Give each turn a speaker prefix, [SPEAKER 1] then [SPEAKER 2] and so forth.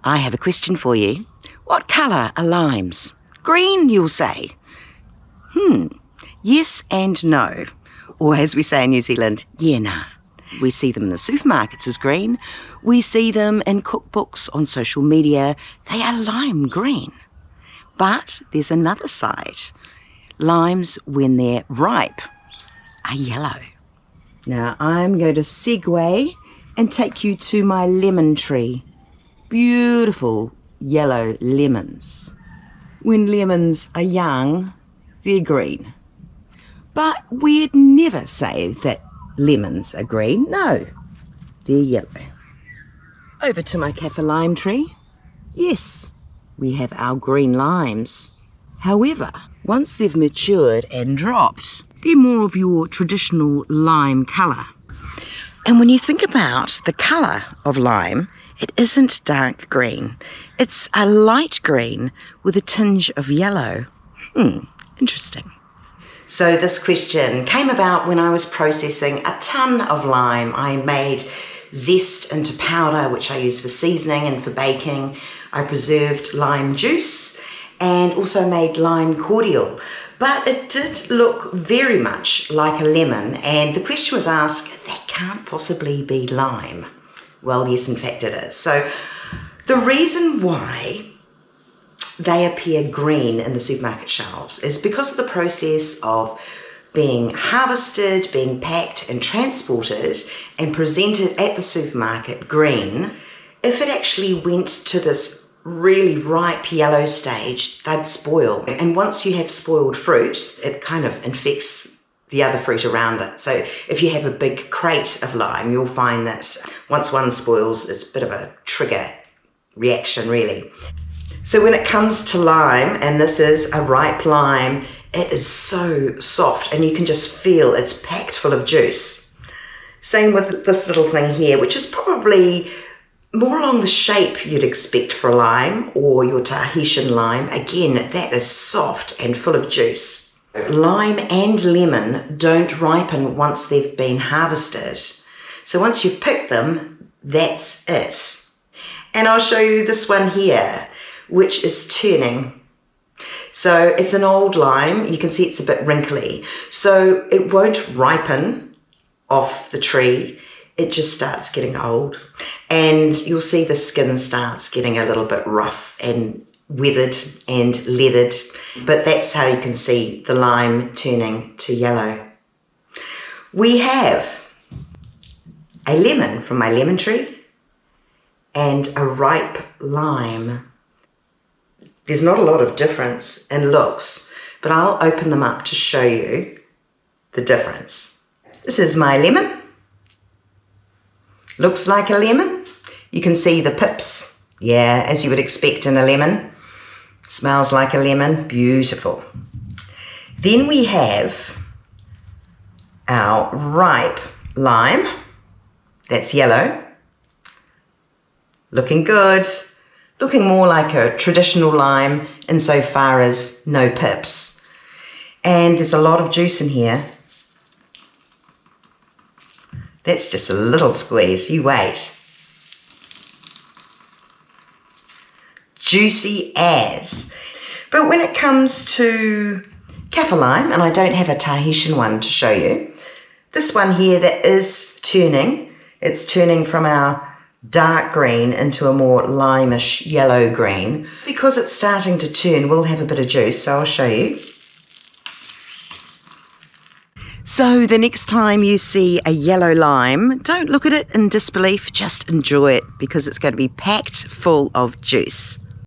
[SPEAKER 1] I have a question for you. What colour are limes? Green, you'll say. Yes and no. Or as we say in New Zealand, yeah, nah. We see them in the supermarkets as green. We see them in cookbooks, on social media. They are lime green. But there's another side. Limes, when they're ripe, are yellow. Now I'm going to segue and take you to my lemon tree. Beautiful yellow lemons. When lemons are young, they're green. But we'd never say that lemons are green. No, they're yellow. Over to my kaffir lime tree. Yes, we have our green limes. However, once they've matured and dropped, they're more of your traditional lime colour. And when you think about the colour of lime, it isn't dark green. It's a light green with a tinge of yellow. Interesting. So this question came about when I was processing a ton of lime. I made zest into powder, which I use for seasoning and for baking. I preserved lime juice and also made lime cordial. But it did look very much like a lemon, and the question was asked, that can't possibly be lime. Well, yes, in fact it is. So the reason why they appear green in the supermarket shelves is because of the process of being harvested, being packed and transported and presented at the supermarket green. If it actually went to this really ripe yellow stage, they'd spoil. And once you have spoiled fruit, it kind of infects the other fruit around it. So if you have a big crate of lime, you'll find that once one spoils, it's a bit of a trigger reaction, really. So when it comes to lime, and this is a ripe lime, it is so soft and you can just feel it's packed full of juice. Same with this little thing here, which is probably more along the shape you'd expect for a lime or your Tahitian lime. Again, that is soft and full of juice. Lime and lemon don't ripen once they've been harvested. So once you've picked them, that's it. And I'll show you this one here, which is turning. So it's an old lime. You can see it's a bit wrinkly. So it won't ripen off the tree. It just starts getting old. And you'll see the skin starts getting a little bit rough and weathered and leathered. But that's how you can see the lime turning to yellow. We have a lemon from my lemon tree and a ripe lime. There's not a lot of difference in looks, but I'll open them up to show you the difference. This is my lemon. Looks like a lemon. You can see the pips. Yeah, as you would expect in a lemon. Smells like a lemon. Beautiful. Then we have our ripe lime. That's yellow. Looking good. Looking more like a traditional lime insofar as no pips. And there's a lot of juice in here. That's just a little squeeze, you wait. Juicy as. But when it comes to kaffir lime, and I don't have a Tahitian one to show you, this one here that is turning, it's turning from our dark green into a more limeish yellow green. Because it's starting to turn, we'll have a bit of juice, so I'll show you. So the next time you see a yellow lime, don't look at it in disbelief, just enjoy it because it's going to be packed full of juice.